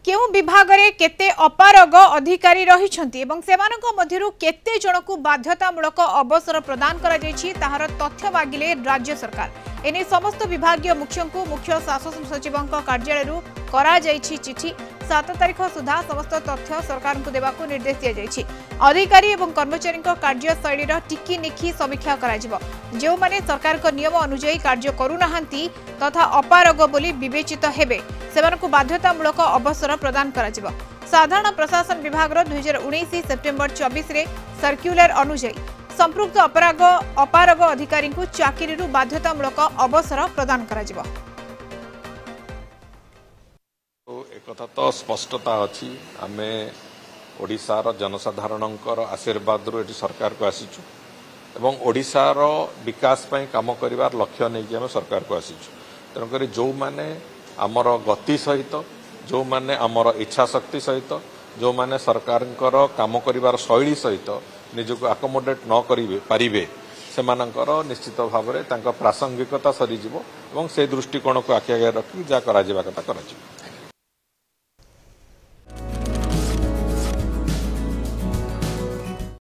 केउ विभाग रे केते अपारग अधिकारी रहिछंती एवं सेमानक मध्यरु केते जनकु बाध्यतामूलक अवसर प्रदान करा जायछि ताहार तथ्य मागिले राज्य सरकार एने समस्त विभागीय मुख्यंकु मुख्य शासन सचिवंक कार्यालयरु करा जायछि चिठी 7 तारिख सुधा समस्त तथ्य सरकार को देबाकू निर्देश दिया जायछि। अधिकारी एवं कर्मचारी कार्यशैली टिकी निखी समीक्षा करा जिवो जो माने सरकार को नियम अनुसार कार्य करू नाहंती तथा अपारग बोली विवेचित हेबे सेमानकु बाध्यतामूलक अवसर प्रदान करा जिवो। साधारण प्रशासन विभाग 2019 सेप्टेम्बर 24 रे सर्क्युलर अनुसार संपृक्त अपारग अधिकारी को चाकरी बाध्यतामूलक अवसर प्रदान करा जिवो। एक तो स्पष्टता अच्छी आम ओडिशार जनसाधारणकर आशीर्वाद रु सरकार को आसीचु एवं ओडिशार विकास पई काम करिवार लक्ष्य नहीं कि आम सरकार को आसीचु। तेणुक जो माने आमर गति सहित जो माने आमर इच्छा शक्ति सहित जो माने सरकार काम करिवार शैली सहित निजक आकोमोडेट न पारिबे सेमानंकर निश्चित भाव में प्रासंगिकता सरीजिवो एवं से दृष्टिकोण को आखि आगे रखी जहाँ करा कथा करा।